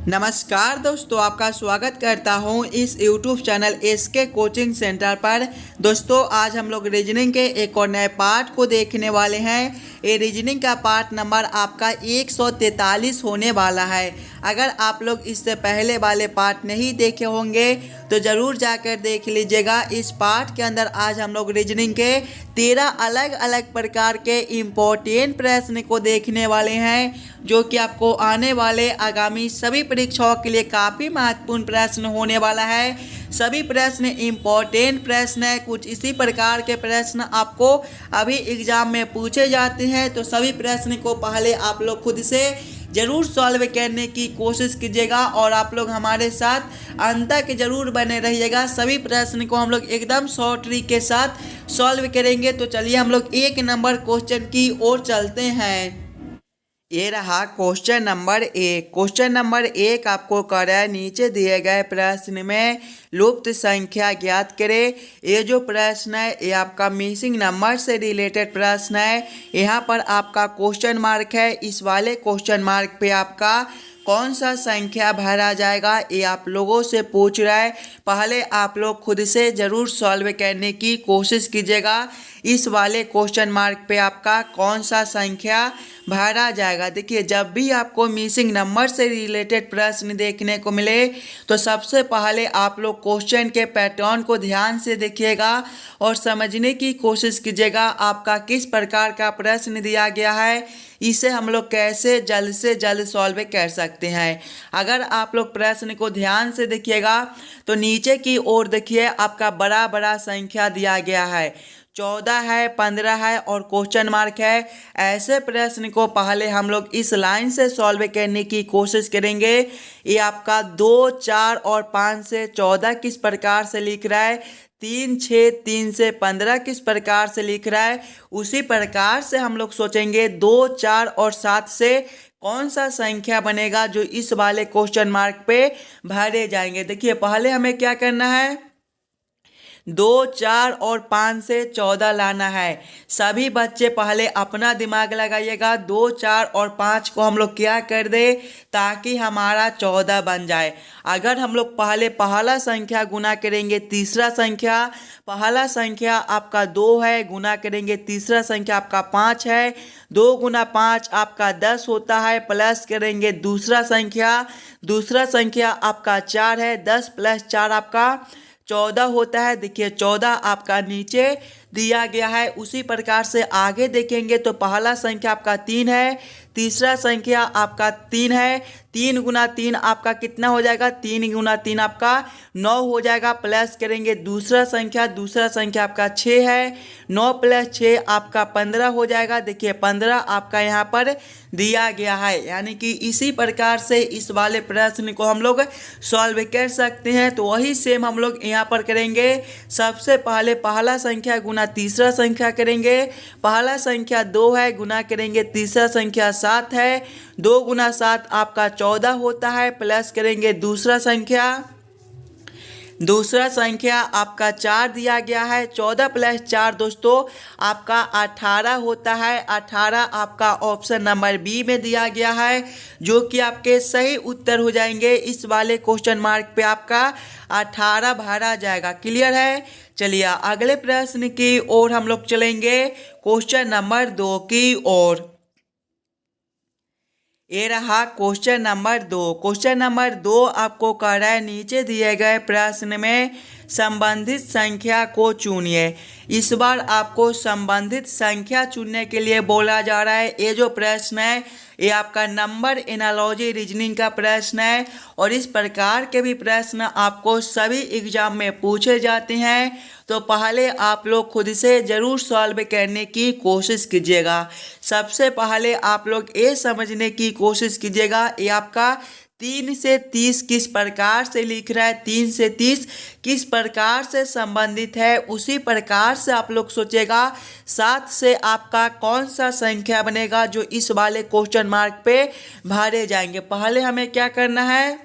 नमस्कार दोस्तों, आपका स्वागत करता हूं इस YouTube channel SK coaching centre पर। दोस्तों आज हम लोग रीजनिंग के एक और नए पार्ट को देखने वाले हैं। ये रीजनिंग का पार्ट नंबर आपका 143 होने वाला है। अगर आप लोग इससे पहले वाले पार्ट नहीं देखे होंगे तो ज़रूर जाकर देख लीजिएगा। इस पार्ट के अंदर आज हम लोग रीजनिंग के 13 अलग अलग प्रकार के इम्पोर्टेंट प्रश्न को देखने वाले हैं, जो कि आपको आने वाले आगामी सभी परीक्षाओं के लिए काफ़ी महत्वपूर्ण प्रश्न होने वाला है। सभी प्रश्न इम्पोर्टेंट प्रश्न है। कुछ इसी प्रकार के प्रश्न आपको अभी एग्जाम में पूछे जाते हैं, तो सभी प्रश्न को पहले आप लोग खुद से ज़रूर सॉल्व करने की कोशिश कीजिएगा और आप लोग हमारे साथ अंत तक जरूर बने रहिएगा। सभी प्रश्न को हम लोग एकदम शॉर्ट ट्रिक के साथ सॉल्व करेंगे। तो चलिए हम लोग 1 नंबर क्वेश्चन की ओर चलते हैं। ये रहा क्वेश्चन नंबर 1। क्वेश्चन नंबर 1 आपको कह रहा है, नीचे दिए गए प्रश्न में लुप्त संख्या ज्ञात करें। ये जो प्रश्न है ये आपका मिसिंग नंबर से रिलेटेड प्रश्न है। यहाँ पर आपका क्वेश्चन मार्क है। इस वाले क्वेश्चन मार्क पे आपका कौन सा संख्या भरा जाएगा ये आप लोगों से पूछ रहा है। पहले आप लोग खुद से ज़रूर सॉल्व करने की कोशिश कीजिएगा। इस वाले क्वेश्चन मार्क पे आपका कौन सा संख्या भरा जाएगा। देखिए, जब भी आपको मिसिंग नंबर से रिलेटेड प्रश्न देखने को मिले तो सबसे पहले आप लोग क्वेश्चन के पैटर्न को ध्यान से देखिएगा और समझने की कोशिश कीजिएगा आपका किस प्रकार का प्रश्न दिया गया है, इसे हम लोग कैसे जल्द से जल्द सॉल्व कर सकते हैं। अगर आप लोग प्रश्न को ध्यान से देखिएगा तो नीचे की ओर देखिए आपका बड़ा बड़ा संख्या दिया गया है, 14 है, 15 है और क्वेश्चन मार्क है। ऐसे प्रश्न को पहले हम लोग इस लाइन से सॉल्व करने की कोशिश करेंगे। ये आपका 2, 4 और 5 से 14 किस प्रकार से लिख रहा है, 3, 6, 3 से 15 किस प्रकार से लिख रहा है, उसी प्रकार से हम लोग सोचेंगे 2, 4 और 7 से कौन सा संख्या बनेगा जो इस वाले क्वेश्चन मार्क पे भरे जाएंगे। देखिए, पहले हमें क्या करना है, 2, 4 और 5 से 14 लाना है। सभी बच्चे पहले अपना दिमाग लगाइएगा। 2, 4 और 5 को हम लोग क्या कर दे ताकि हमारा 14 बन जाए। अगर हम लोग पहले पहला संख्या गुना करेंगे तीसरा संख्या, पहला संख्या आपका 2 है, गुना करेंगे तीसरा संख्या आपका 5 है, 2 गुना 5 आपका 10 होता है, प्लस करेंगे दूसरा संख्या आपका 4 है, 10 प्लस 4 आपका 14 होता है। देखिए 14 आपका नीचे दिया गया है। उसी प्रकार से आगे देखेंगे तो पहला संख्या आपका 3 है, तीसरा संख्या आपका 3 है, 3 गुना 3 आपका कितना हो जाएगा, 3 गुना 3 आपका 9 हो जाएगा। प्लस करेंगे दूसरा संख्या आपका 6 है, 9 प्लस 6 आपका 15 हो जाएगा। देखिए 15 आपका यहाँ पर दिया गया है। यानी कि इसी प्रकार से इस वाले प्रश्न को हम लोग सॉल्व कर सकते हैं। तो वही सेम हम लोग यहाँ पर करेंगे। सबसे पहले पहला संख्या गुना तीसरा संख्या करेंगे। पहला संख्या 2 है, गुना करेंगे तीसरा संख्या 7 है, 2 गुना 7 आपका 14 होता है। प्लस करेंगे दूसरा संख्या आपका 4 दिया गया है, 14 प्लस 4 दोस्तों आपका 18 होता है। 18 आपका ऑप्शन नंबर बी में दिया गया है, जो कि आपके सही उत्तर हो जाएंगे। इस वाले क्वेश्चन मार्क पे आपका 18 भरा जाएगा। क्लियर है। चलिए अगले प्रश्न की ओर हम लोग चलेंगे, क्वेश्चन नंबर 2 की ओर। ये रहा क्वेश्चन नंबर 2। क्वेश्चन नंबर 2 आपको कह रहा है, नीचे दिए गए प्रश्न में संबंधित संख्या को चुनिए। इस बार आपको संबंधित संख्या चुनने के लिए बोला जा रहा है। ये जो प्रश्न है ये आपका नंबर एनालॉजी रीजनिंग का प्रश्न है और इस प्रकार के भी प्रश्न आपको सभी एग्जाम में पूछे जाते हैं। तो पहले आप लोग खुद से ज़रूर सॉल्व करने की कोशिश कीजिएगा। सबसे पहले आप लोग ये समझने की कोशिश कीजिएगा ये आपका 3 से 30 किस प्रकार से लिख रहा है, 3 से 30 किस प्रकार से संबंधित है, उसी प्रकार से आप लोग सोचेगा 7 से आपका कौन सा संख्या बनेगा जो इस वाले क्वेश्चन मार्क पे भरे जाएंगे। पहले हमें क्या करना है,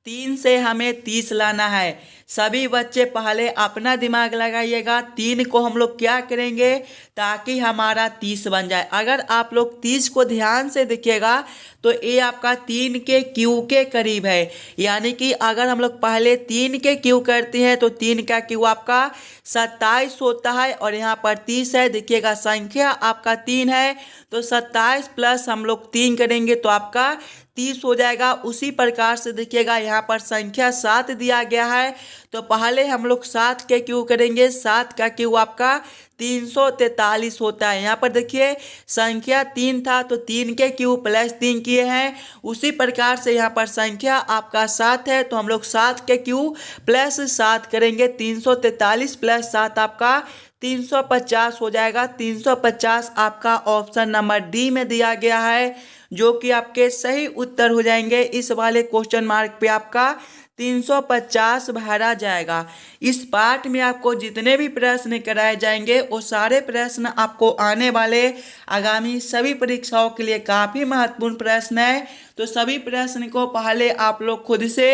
3 से हमें 30 लाना है। सभी बच्चे पहले अपना दिमाग लगाइएगा। 3 को हम लोग क्या करेंगे ताकि हमारा 30 बन जाए। अगर आप लोग 30 को ध्यान से देखिएगा तो ये आपका 3 के क्यू के करीब है। यानी कि अगर हम लोग पहले 3 के क्यू करते हैं तो 3 का क्यू आपका 27 होता है और यहाँ पर 30 है। देखिएगा संख्या आपका 3 है तो 27 प्लस हम लोग 3 करेंगे तो आपका 30 हो जाएगा। उसी प्रकार से देखिएगा यहाँ पर संख्या 7 दिया गया है तो पहले हम लोग 7 के क्यू करेंगे। 7 का क्यू आपका 343 होता है। यहाँ पर देखिए संख्या 3 था तो 3 के क्यू प्लस 3 किए हैं। उसी प्रकार से यहाँ पर संख्या आपका 7 है तो हम लोग 7 के क्यू प्लस 7 करेंगे। 343 प्लस 7 आपका 350 हो जाएगा। 350 आपका ऑप्शन नंबर डी में दिया गया है जो कि आपके सही उत्तर हो जाएंगे। इस वाले क्वेश्चन मार्क पे आपका 350 भरा जाएगा। इस पार्ट में आपको जितने भी प्रश्न कराए जाएंगे वो सारे प्रश्न आपको आने वाले आगामी सभी परीक्षाओं के लिए काफ़ी महत्वपूर्ण प्रश्न है। तो सभी प्रश्न को पहले आप लोग खुद से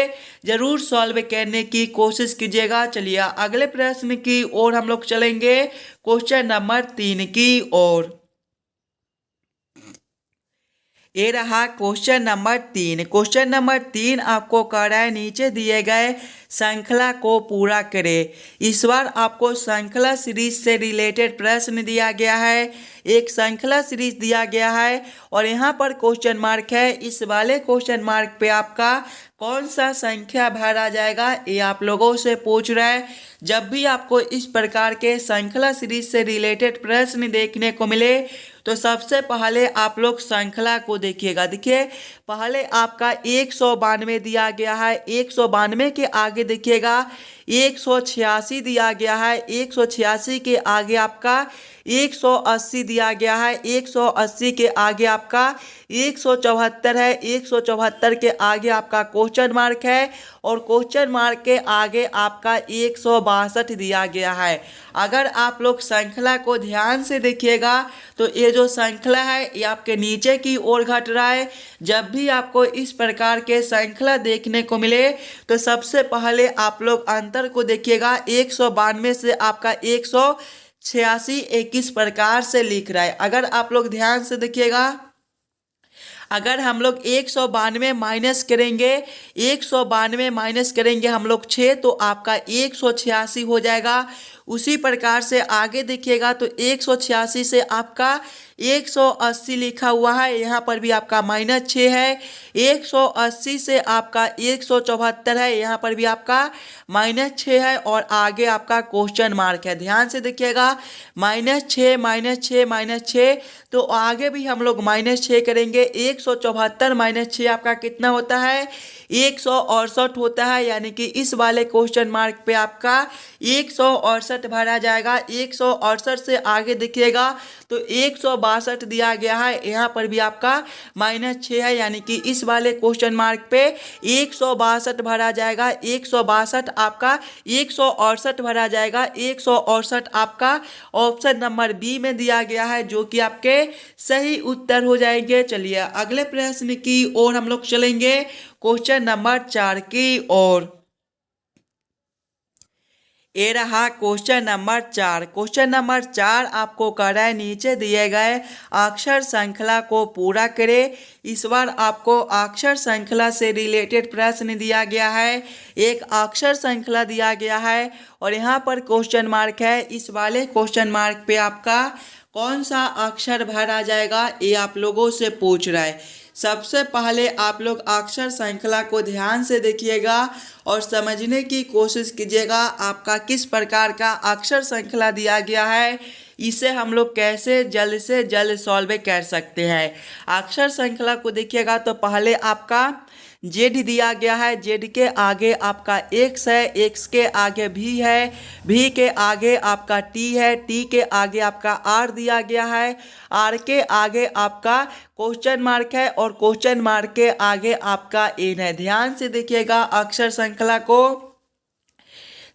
ज़रूर सॉल्व करने की कोशिश कीजिएगा। चलिए अगले प्रश्न की ओर हम लोग चलेंगे, क्वेश्चन नंबर 3 की ओर। ये रहा क्वेश्चन नंबर 3। क्वेश्चन नंबर 3 आपको कह रहा है नीचे दिए गए श्रृंखला को पूरा करें। इस बार आपको श्रृंखला सीरीज से रिलेटेड प्रश्न दिया गया है। एक श्रृंखला सीरीज दिया गया है और यहाँ पर क्वेश्चन मार्क है। इस वाले क्वेश्चन मार्क पे आपका कौन सा संख्या भरा जाएगा ये आप लोगों से पूछ रहा है। जब भी आपको इस प्रकार के श्रृंखला सीरीज से रिलेटेड प्रश्न देखने को मिले तो सबसे पहले आप लोग श्रृंखला को देखिएगा। देखिए पहले आपका 192 दिया गया है। 192 के आगे देखिएगा 186 दिया गया है। 186 के आगे आपका 180 दिया गया है। 180 के आगे आपका 174 है। 174 के आगे आपका क्वेश्चन मार्क है और क्वेश्चन मार्क के आगे आपका 162 दिया गया है। अगर आप लोग श्रृंखला को ध्यान से देखिएगा तो ये जो श्रृंखला है ये आपके नीचे की ओर घट रहा है। जब भी आपको इस प्रकार के श्रृंखला देखने को मिले तो सबसे पहले आप लोग अंतर को देखिएगा। 192 से आपका 186 किस प्रकार से लिख रहा है। अगर आप लोग ध्यान से देखिएगा, अगर हम लोग 192 माइनस करेंगे, 192 माइनस करेंगे हम लोग 6 तो आपका 186 हो जाएगा। उसी प्रकार से आगे देखिएगा तो 186 से आपका 180 लिखा हुआ है। यहाँ पर भी आपका -6 है। 180 से आपका 174 है। यहाँ पर भी आपका -6 है और आगे आपका क्वेश्चन मार्क है। ध्यान से देखिएगा -6 -6 -6 तो आगे भी हम लोग -6 करेंगे। 174 -6 आपका कितना होता है 168 होता है। यानी कि इस वाले क्वेश्चन मार्क पे आपका 168 भरा जाएगा। 168 से आगे देखिएगा तो 162 दिया गया है। यहाँ पर भी आपका -6 है। यानी कि इस वाले क्वेश्चन मार्क पे 162 भरा जाएगा। 162 आपका 168 भरा जाएगा। 168 आपका ऑप्शन नंबर बी में दिया गया है जो कि आपके सही उत्तर हो जाएंगे। चलिए अगले प्रश्न की ओर हम लोग चलेंगे, क्वेश्चन नंबर 4 की ओर। ये रहा क्वेश्चन नंबर 4। क्वेश्चन नंबर 4 आपको कह रहा है नीचे दिए गए अक्षर श्रृंखला को पूरा करें। इस बार आपको अक्षर श्रृंखला से रिलेटेड प्रश्न दिया गया है। एक अक्षर श्रृंखला दिया गया है और यहाँ पर क्वेश्चन मार्क है। इस वाले क्वेश्चन मार्क पे आपका कौन सा अक्षर भरा जाएगा ये आप लोगों से पूछ रहा है। सबसे पहले आप लोग अक्षर श्रृंखला को ध्यान से देखिएगा और समझने की कोशिश कीजिएगा आपका किस प्रकार का अक्षर श्रृंखला दिया गया है, इसे हम लोग कैसे जल्द से जल्द सॉल्व कर सकते हैं। अक्षर श्रृंखला को देखिएगा तो पहले आपका जेड दिया गया है। जेड के आगे आपका एक्स है। एक्स के आगे भी है। भी के आगे आपका टी है। टी के आगे आपका आर दिया गया है। आर के आगे आपका क्वेश्चन मार्क है और क्वेश्चन मार्क के आगे आपका एन है। ध्यान से देखिएगा अक्षर श्रृंखला को।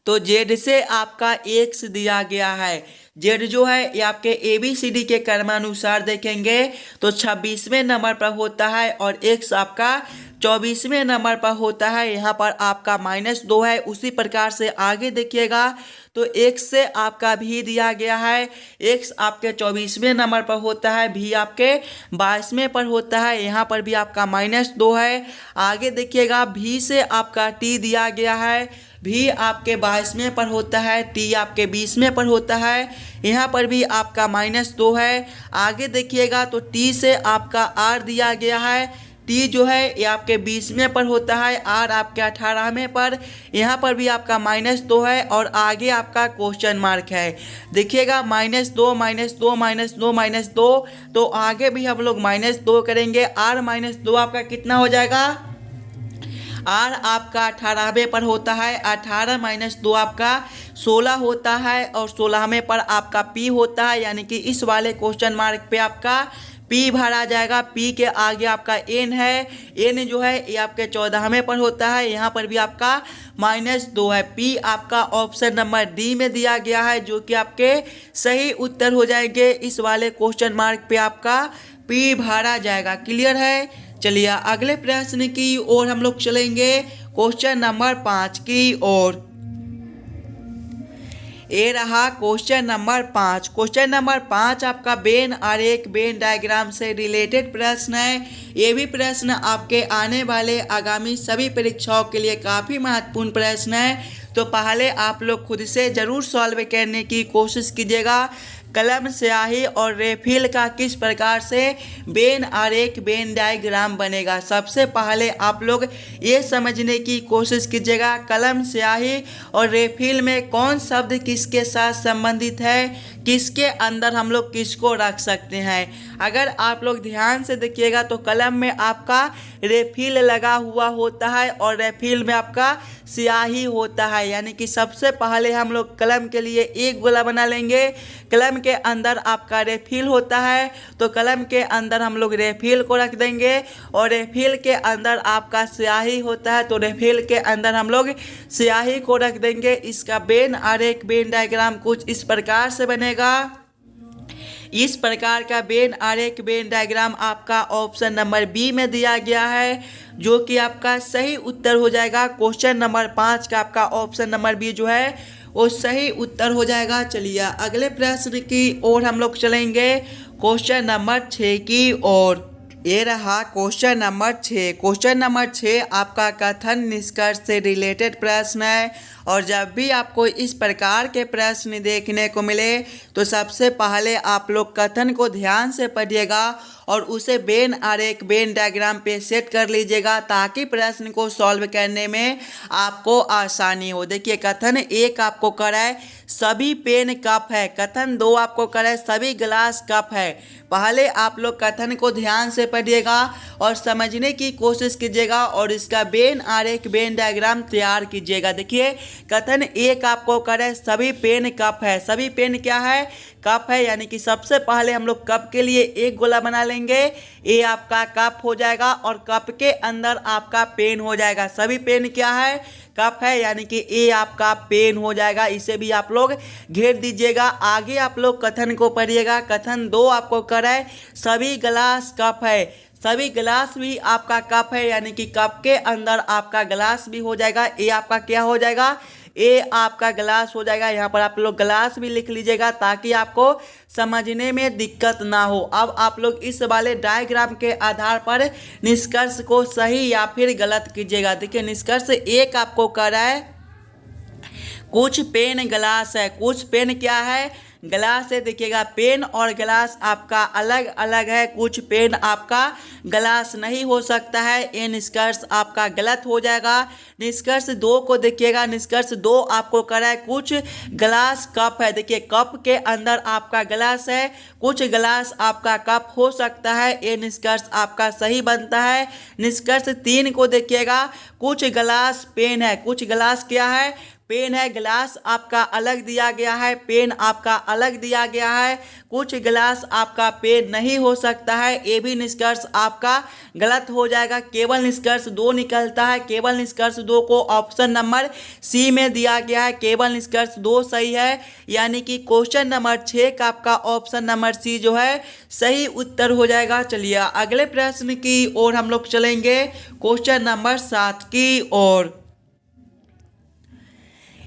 तो जेड से आपका एक्स दिया गया है। जेड जो है ये आपके ABCD के क्रमानुसार देखेंगे तो 26वें नंबर पर होता है और एक्स आपका 24वें नंबर पर होता है। यहाँ पर आपका -2 है। उसी प्रकार से आगे देखिएगा तो एक्स से आपका भी दिया गया है। एक्स आपके 24वें नंबर पर होता है, भी आपके 22वें पर होता है। यहाँ पर भी आपका -2 है। आगे देखिएगा भी से आपका टी दिया गया है, भी आपके 22वें पर होता है, टी आपके 20वें पर होता है। यहाँ पर भी आपका -2 है। आगे देखिएगा तो टी से आपका आर दिया गया है, टी जो है ये आपके 20वें पर होता है, आर आपके 18वें पर। यहाँ पर भी आपका -2 है और आगे आपका क्वेश्चन मार्क है। देखिएगा -2 -2 -2 -2, तो आगे भी हम लोग -2 करेंगे। आर -2 आपका कितना हो जाएगा? आर आपका 18वें पर होता है, 18 - 2 आपका 16 होता है और 16वें पर आपका पी होता है, यानी कि इस वाले क्वेश्चन मार्क पे आपका पी भरा जाएगा। पी के आगे आपका एन है, एन जो है ये आपके 14वें पर होता है। यहाँ पर भी आपका -2 है। पी आपका ऑप्शन नंबर डी में दिया गया है, जो कि आपके सही उत्तर हो जाएंगे। इस वाले क्वेश्चन मार्क पे आपका पी भरा जाएगा। क्लियर है? चलिए अगले प्रश्न की ओर हम लोग चलेंगे, क्वेश्चन नंबर 5 की ओर। ये रहा क्वेश्चन नंबर 5। क्वेश्चन नंबर 5 आपका वेन आरेख वेन डायग्राम से रिलेटेड प्रश्न है। ये भी प्रश्न आपके आने वाले आगामी सभी परीक्षाओं के लिए काफ़ी महत्वपूर्ण प्रश्न है, तो पहले आप लोग खुद से ज़रूर सॉल्व करने की कोशिश कीजिएगा। कलम स्याही और रेफिल का किस प्रकार से वेन आरेख वेन डायग्राम बनेगा, सबसे पहले आप लोग ये समझने की कोशिश कीजिएगा कलम स्याही और रेफिल में कौन शब्द किसके साथ संबंधित है, किसके अंदर हम लोग किसको रख सकते हैं। अगर आप लोग ध्यान से देखिएगा तो कलम में आपका रेफिल लगा हुआ होता है और रेफिल में आपका स्याही होता है, यानी कि सबसे पहले हम लोग कलम के लिए एक गोला बना लेंगे। कलम के अंदर आपका रेफिल होता है तो कलम के अंदर हम लोग रेफिल को रख देंगे, और रेफिल के अंदर आपका स्याही होता है तो रेफिल के अंदर हम लोग स्याही को रख देंगे। इसका वेन आरेख वेन डायग्राम कुछ इस प्रकार से बनेगा। इस प्रकार का वेन आरेख वेन डायग्राम आपका ऑप्शन नंबर बी में दिया गया है, जो कि आपका सही उत्तर हो जाएगा। क्वेश्चन नंबर 5 का आपका ऑप्शन नंबर बी जो है वो सही उत्तर हो जाएगा। चलिए अगले प्रश्न की ओर हम लोग चलेंगे, क्वेश्चन नंबर 6 की ओर। ये रहा क्वेश्चन नंबर 6। क्वेश्चन नंबर 6 आपका कथन निष्कर्ष से रिलेटेड प्रश्न है, और जब भी आपको इस प्रकार के प्रश्न देखने को मिले तो सबसे पहले आप लोग कथन को ध्यान से पढ़िएगा और उसे वेन आरेख वेन डायग्राम पे सेट कर लीजिएगा, ताकि प्रश्न को सॉल्व करने में आपको आसानी हो। देखिए कथन 1 आपको कराए सभी पेन कप है, कथन 2 आपको कराए सभी गिलास कप है। पहले आप लोग कथन को ध्यान से पढ़िएगा और समझने की कोशिश कीजिएगा और इसका वेन आरेख वेन डायग्राम तैयार कीजिएगा। देखिए कथन 1 आपको कराए सभी पेन कप है, सभी पेन क्या है? कप है, यानी कि सबसे पहले हम लोग कप के लिए एक गोला बना लेंगे। ये आपका कप हो जाएगा और कप के अंदर आपका पेन हो जाएगा। सभी पेन क्या है? कप है, यानी कि ये आपका पेन हो जाएगा। इसे भी आप लोग घेर दीजिएगा। आगे आप लोग कथन को पढ़िएगा। कथन 2 आपको कराए सभी गिलास कप है, सभी गिलास भी आपका कप है, यानी कि कप के अंदर आपका गिलास भी हो जाएगा। ये आपका क्या हो जाएगा? ये आपका गिलास हो जाएगा। यहाँ पर आप लोग गिलास भी लिख लीजिएगा ताकि आपको समझने में दिक्कत ना हो। अब आप लोग इस वाले डायग्राम के आधार पर निष्कर्ष को सही या फिर गलत कीजिएगा। देखिए निष्कर्ष 1 आपको कर रहा है कुछ पेन गिलास है, कुछ पेन क्या है? गिलास है। देखिएगा पेन और गिलास आपका अलग अलग है, कुछ पेन आपका गिलास नहीं हो सकता है। ये निष्कर्ष आपका गलत हो जाएगा। निष्कर्ष 2 को देखिएगा, निष्कर्ष 2 आपको करा है कुछ गिलास कप है। देखिए कप के अंदर आपका गिलास है, कुछ गिलास आपका कप हो सकता है। ये निष्कर्ष आपका सही बनता है। निष्कर्ष 3 को देखिएगा कुछ गिलास पेन है, कुछ गिलास क्या है? पेन है, गिलास आपका अलग दिया गया है, पेन आपका अलग दिया गया है, कुछ गिलास आपका पेन नहीं हो सकता है, ये भी निष्कर्ष आपका गलत हो जाएगा। केवल निष्कर्ष 2 निकलता है, केवल निष्कर्ष 2 को ऑप्शन नंबर सी में दिया गया है, केवल निष्कर्ष 2 सही है, यानी कि क्वेश्चन नंबर 6 का आपका ऑप्शन नंबर सी जो है सही उत्तर हो जाएगा। चलिए अगले प्रश्न की ओर हम लोग चलेंगे, क्वेश्चन नंबर 7 की ओर।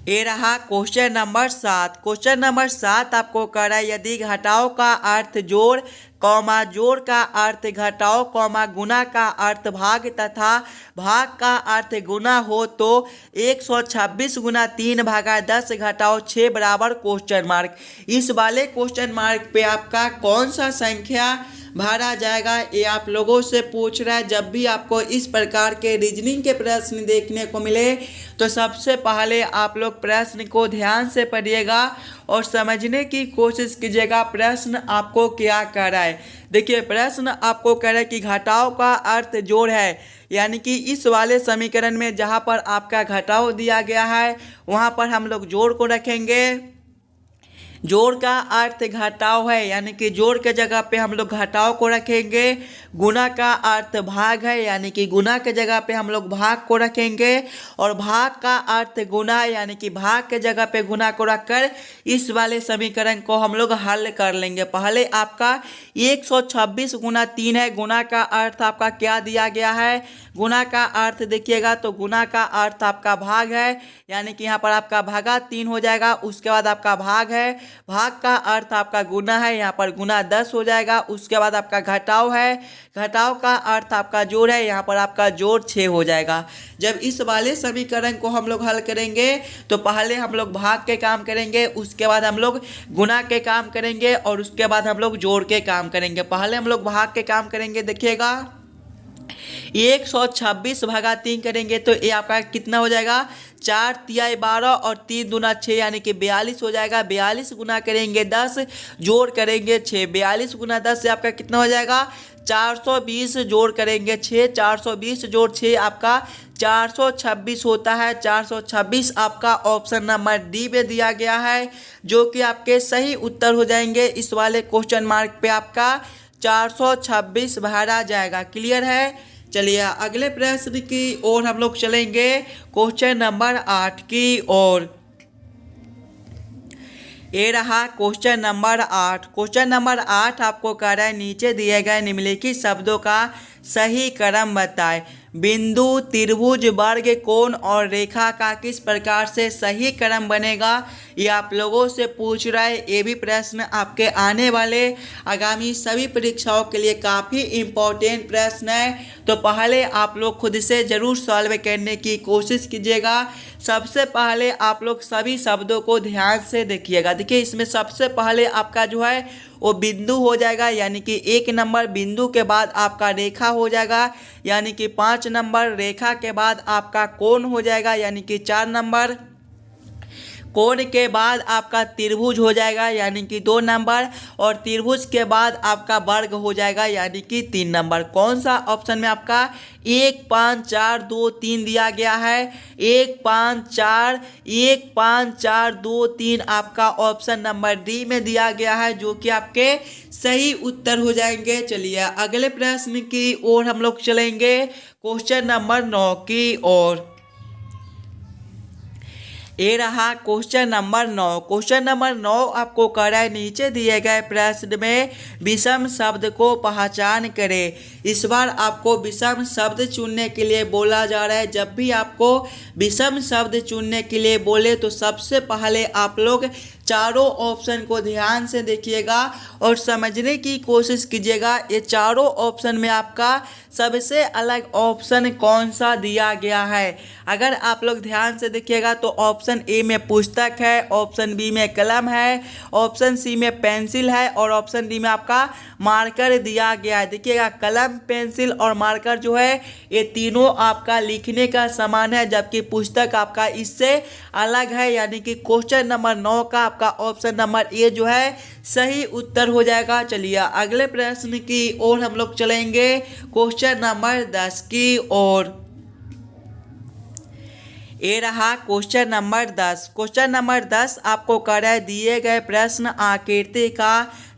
ये रहा क्वेश्चन नंबर 7। क्वेश्चन नंबर 7 आपको कह रहा है यदि घटाओ का अर्थ जोड़ कौमा जोड़ का अर्थ घटाओ कौमा गुना का अर्थ भाग तथा भाग का अर्थ गुना हो तो 126 गुना 3 भागा 10 घटाओ 6 बराबर क्वेश्चन मार्क। इस वाले क्वेश्चन मार्क पे आपका कौन सा संख्या भरा जाएगा ये आप लोगों से पूछ रहा है। जब भी आपको इस प्रकार के रीजनिंग के प्रश्न देखने को मिले तो सबसे पहले आप लोग प्रश्न को ध्यान से पढ़िएगा और समझने की कोशिश कीजिएगा प्रश्न आपको क्या कह रहा है। देखिए प्रश्न आपको कह रहा है कि घटाओ का अर्थ जोड़ है, यानी कि इस वाले समीकरण में जहाँ पर आपका घटाओ दिया गया है वहाँ पर हम लोग जोड़ को रखेंगे। जोड़ का अर्थ घटाव है, यानी कि जोड़ के जगह पे हम लोग घटाव को रखेंगे। गुना का अर्थ भाग है, यानी कि गुना के जगह पे हम लोग भाग को रखेंगे। और भाग का अर्थ गुना, यानी कि भाग के जगह पे गुना को रखकर इस वाले समीकरण को हम लोग हल कर लेंगे। पहले आपका 126 गुना 3 है, गुना का अर्थ आपका क्या दिया गया है, गुना का अर्थ देखिएगा तो गुना का अर्थ आपका भाग है, यानी कि यहाँ पर आपका भागा 3 हो जाएगा। उसके बाद आपका भाग है, भाग का अर्थ आपका गुना है, यहाँ पर गुना 10 हो जाएगा। उसके बाद आपका घटाव है, घटाव का अर्थ आपका जोड़ है, यहाँ पर आपका जोड़ 6 हो जाएगा। जब इस वाले समीकरण को हम लोग हल करेंगे तो पहले हम लोग भाग के काम करेंगे, उसके बाद हम लोग गुना के काम करेंगे और उसके बाद हम लोग जोड़ के काम करेंगे। पहले हम लोग भाग के काम करेंगे। देखिएगा 126 भागा 3 करेंगे तो ये आपका कितना हो जाएगा, 4 तिहाई 12 और 3 दूना 6, यानी कि 42 हो जाएगा। 42 गुना करेंगे 10, जोड़ करेंगे 6, 42 गुना 10 से आपका कितना हो जाएगा, 420, जोड़ करेंगे 6, 420 जोड़ 6 आपका 426 होता है। 426 आपका ऑप्शन नंबर डी में दिया गया है, जो कि आपके सही उत्तर हो जाएंगे। इस वाले क्वेश्चन मार्क पे आपका 426 भरा जाएगा। क्लियर है। चलिए अगले प्रश्न की ओर हम लोग चलेंगे, क्वेश्चन नंबर 8 की ओर। ये रहा क्वेश्चन नंबर 8। क्वेश्चन नंबर 8 आपको कह रहा है नीचे दिए गए निम्नलिखित शब्दों का सही क्रम बताएं। बिंदु, त्रिभुज, वर्ग, कोण और रेखा का किस प्रकार से सही क्रम बनेगा, ये आप लोगों से पूछ रहा है। ये भी प्रश्न आपके आने वाले आगामी सभी परीक्षाओं के लिए काफ़ी इम्पोर्टेंट प्रश्न है, तो पहले आप लोग खुद से ज़रूर सॉल्व करने की कोशिश कीजिएगा। सबसे पहले आप लोग सभी शब्दों को ध्यान से देखिएगा। देखिए इसमें सबसे पहले आपका जो है वो बिंदु हो जाएगा, यानी कि 1 नंबर, बिंदु के बाद आपका रेखा हो जाएगा, यानी कि 5 नंबर, रेखा के बाद आपका कोण हो जाएगा, यानी कि 4 नंबर, कोण के बाद आपका त्रिभुज हो जाएगा, यानी कि 2 नंबर, और त्रिभुज के बाद आपका वर्ग हो जाएगा, यानी कि 3 नंबर। कौन सा ऑप्शन में आपका 1 5 4 2 3 दिया गया है, 1 5 4 1 5 4 2 3 आपका ऑप्शन नंबर डी में दिया गया है, जो कि आपके सही उत्तर हो जाएंगे। चलिए अगले प्रश्न की ओर हम लोग चलेंगे, क्वेश्चन नंबर 9 की ओर। ये रहा क्वेश्चन नंबर 9। क्वेश्चन नंबर 9 आपको कह रहा है नीचे दिए गए प्रश्न में विषम शब्द को पहचान करें। इस बार आपको विषम शब्द चुनने के लिए बोला जा रहा है। जब भी आपको विषम शब्द चुनने के लिए बोले तो सबसे पहले आप लोग चारों ऑप्शन को ध्यान से देखिएगा और समझने की कोशिश कीजिएगा। ये चारों ऑप्शन में आपका सबसे अलग ऑप्शन कौन सा दिया गया है। अगर आप लोग ध्यान से देखिएगा तो ऑप्शन ए में पुस्तक है, ऑप्शन बी में कलम है, ऑप्शन सी में पेंसिल है और ऑप्शन डी में आपका मार्कर दिया गया है। देखिएगा कलम, पेंसिल और मार्कर जो है ये तीनों आपका लिखने का सामान है, जबकि पुस्तक आपका इससे अलग है। यानी कि क्वेश्चन नंबर 9 का आपका ऑप्शन नंबर ए जो है सही उत्तर हो जाएगा। चलिए अगले प्रश्न की ओर हम लोग चलेंगे, क्वेश्चन नंबर 10 की ओर। ये रहा क्वेश्चन नंबर 10। क्वेश्चन नंबर 10 आपको कर रहा है दिए गए प्रश्न आकृति का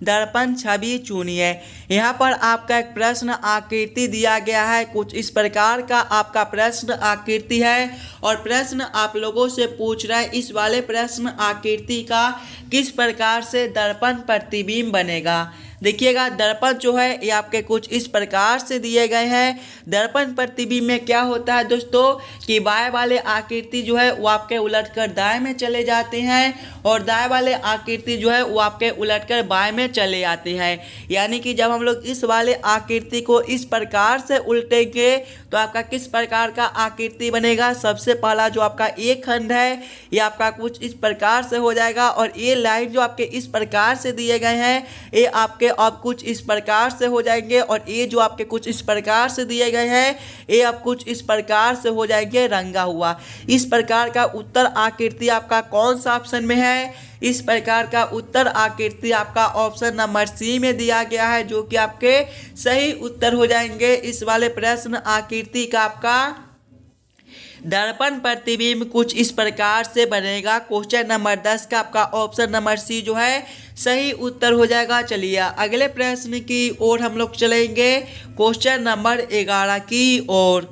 दर्पण छवि चुनिए। यहाँ पर आपका एक प्रश्न आकृति दिया गया है, कुछ इस प्रकार का आपका प्रश्न आकृति है और प्रश्न आप लोगों से पूछ रहा है इस वाले प्रश्न आकृति का किस प्रकार से दर्पण प्रतिबिंब बनेगा। देखिएगा दर्पण जो है ये आपके कुछ इस प्रकार से दिए गए हैं। दर्पण प्रतिबिंब में क्या होता है दोस्तों कि बाएं वाले आकृति जो है वो आपके उलटकर दाएं में चले जाते हैं और दाएं वाले आकृति जो है वो आपके उलटकर बाएं में चले आते हैं। यानी कि जब हम लोग इस वाले आकृति को इस प्रकार से उल्टेंगे तो आपका किस प्रकार का आकृति बनेगा। सबसे पहला जो आपका एक खंड है ये आपका कुछ इस प्रकार से हो जाएगा और ये लाइन जो आपके इस प्रकार से दिए गए हैं ये आपके अब कुछ इस प्रकार से हो जाएंगे और ये जो आपके कुछ इस प्रकार से दिए गए हैं ये अब कुछ इस प्रकार से हो जाएंगे रंगा हुआ। इस प्रकार का उत्तर आकृति आपका कौन सा ऑप्शन में है। इस प्रकार का उत्तर आकृति आपका ऑप्शन नंबर सी में दिया गया है, जो कि आपके सही उत्तर हो जाएंगे। इस वाले प्रश्न आकृति का आपका दर्पण प्रतिबिंब कुछ इस प्रकार से बनेगा। क्वेश्चन नंबर 10 का आपका ऑप्शन नंबर सी जो है सही उत्तर हो जाएगा। चलिए अगले प्रश्न की ओर हम लोग चलेंगे, क्वेश्चन नंबर 11 की ओर।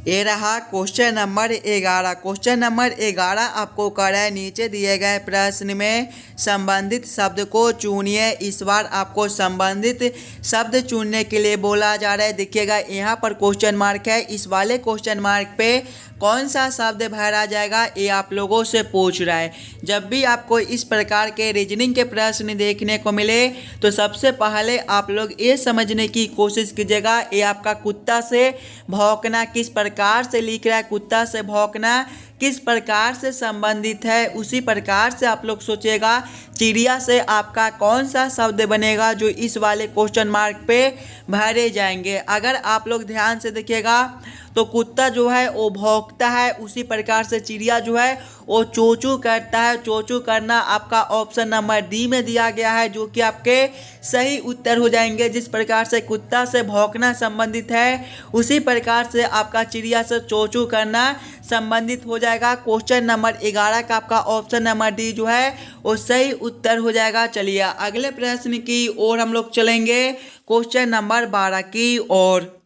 ये रहा क्वेश्चन नंबर 11। क्वेश्चन नंबर 11 आपको कर रहा है नीचे दिए गए प्रश्न में संबंधित शब्द को चुनिए। इस बार आपको संबंधित शब्द चुनने के लिए बोला जा रहा है। देखिएगा यहाँ पर क्वेश्चन मार्क है, इस वाले क्वेश्चन मार्क पे कौन सा शब्द भरा जाएगा ये आप लोगों से पूछ रहा है। जब भी आपको इस प्रकार के रीजनिंग के प्रश्न देखने को मिले तो सबसे पहले आप लोग ये समझने की कोशिश कीजिएगा ये आपका कुत्ता से भौंकना किस प्रकार से लिख रहा है, कुत्ता से भौंकना किस प्रकार से संबंधित है। उसी प्रकार से आप लोग सोचिएगा चिड़िया से आपका कौन सा शब्द बनेगा जो इस वाले क्वेश्चन मार्क पे भरे जाएंगे। अगर आप लोग ध्यान से देखिएगा तो कुत्ता जो है वो भौंकता है, उसी प्रकार से चिड़िया जो है वो चोचू करता है। चोचू करना आपका ऑप्शन नंबर डी में दिया गया है, जो कि आपके सही उत्तर हो जाएंगे। जिस प्रकार से कुत्ता से भौंकना संबंधित है उसी प्रकार से आपका चिड़िया से चोचू करना संबंधित हो जाएगा। क्वेश्चन नंबर 11 का आपका ऑप्शन नंबर डी जो है वो सही उत्तर हो जाएगा। चलिए अगले प्रश्न की ओर हम लोग चलेंगे, क्वेश्चन नंबर 12 की ओर।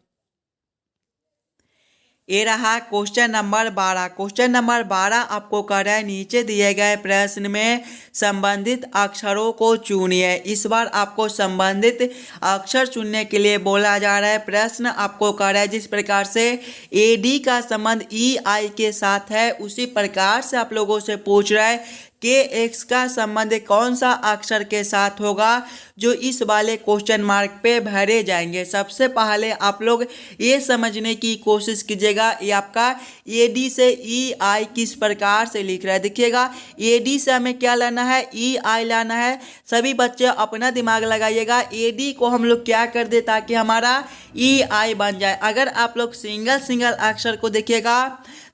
ये रहा क्वेश्चन नंबर 12। क्वेश्चन नंबर 12 आपको कर रहा है नीचे दिए गए प्रश्न में संबंधित अक्षरों को चुनिए। इस बार आपको संबंधित अक्षर चुनने के लिए बोला जा रहा है। प्रश्न आपको कर रहा है जिस प्रकार से एडी का संबंध ई आई के साथ है उसी प्रकार से आप लोगों से पूछ रहा है के एक्स का संबंध कौन सा अक्षर के साथ होगा जो इस वाले क्वेश्चन मार्क पे भरे जाएंगे। सबसे पहले आप लोग ये समझने की कोशिश कीजिएगा ये आपका एडी से ई आई किस प्रकार से लिख रहा है। देखिएगा एडी से हमें क्या लाना है, ई आई लाना है। सभी बच्चे अपना दिमाग लगाइएगा, एडी को हम लोग क्या कर दे ताकि हमारा ई आई बन जाए। अगर आप लोग सिंगल अक्षर को देखिएगा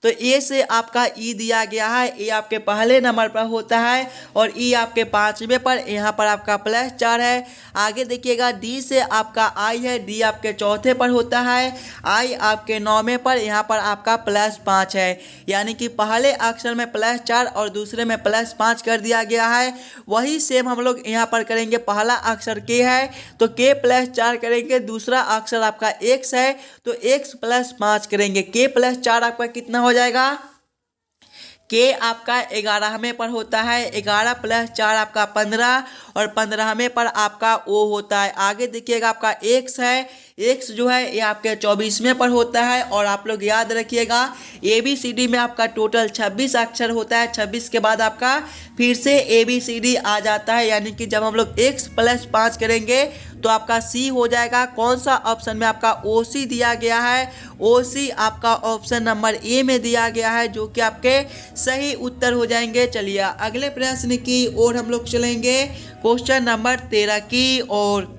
तो ए से आपका ई दिया गया है, ए आपके पहले नंबर पर होता है और ई आपके 5वें पर, यहाँ पर आपका +4 है। आगे देखिएगा डी से आपका आई है, डी आपके 4थे पर होता है, आई आपके 9वें पर, यहाँ पर आपका +5 है। यानी कि पहले अक्षर में +4 और दूसरे में +5 कर दिया गया है। वही सेम हम लोग यहाँ पर करेंगे। पहला अक्षर के है तो के +4 करेंगे, दूसरा अक्षर आपका एक्स है तो एक्स +5 करेंगे। के +4 आपका कितना हो जाएगा, के आपका 11वें पर होता है, 11 + 4 आपका 15 और 15वें पर आपका ओ होता है। आगे देखिएगा आपका एक्स है, एक्स जो है ये आपके 24वें पर होता है। और आप लोग याद रखिएगा ABCD में आपका टोटल 26 अक्षर होता है। 26 के बाद आपका फिर से ABCD आ जाता है। यानी कि जब हम लोग x + 5 करेंगे तो आपका C हो जाएगा। कौन सा ऑप्शन में आपका OC दिया गया है, OC आपका ऑप्शन नंबर ए में दिया गया है, जो कि आपके सही उत्तर हो जाएंगे। चलिए अगले प्रश्न की ओर हम लोग चलेंगे, क्वेश्चन नंबर 13 की ओर।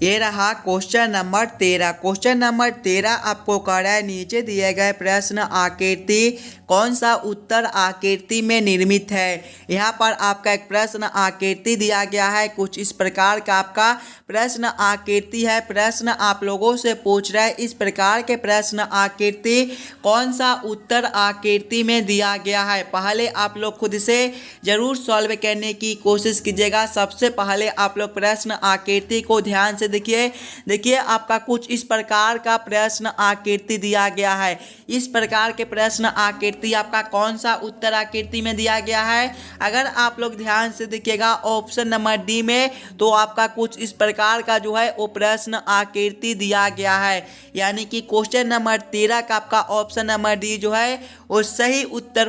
ये रहा क्वेश्चन नंबर 13। क्वेश्चन नंबर 13 आपको कह रहा है नीचे दिए गए प्रश्न आकृति कौन सा उत्तर आकृति में निर्मित है। यहाँ पर आपका एक प्रश्न आकृति दिया गया है, कुछ इस प्रकार का आपका प्रश्न आकृति है। प्रश्न आप लोगों से पूछ रहा है इस प्रकार के प्रश्न आकृति कौन सा उत्तर आकृति में दिया गया है। पहले आप लोग खुद से जरूर सॉल्व करने की कोशिश कीजिएगा। सबसे पहले आप लोग प्रश्न आकृति को ध्यान से देखिए आपका कुछ इस प्रकार का प्रश्न आकृति दिया गया है। इस प्रकार के प्रश्न आकृति आपका कौन सा उत्तर आकृति में दिया गया है। अगर आप लोग ध्यान से देखिएगा ऑप्शन नंबर डी में, तो आपका कुछ इस प्रकार का जो है वो प्रश्न आकृति दिया गया है। यानी कि क्वेश्चन नंबर 13 का आपका ऑप्शन नंबर डी जो है वो सही उत्तर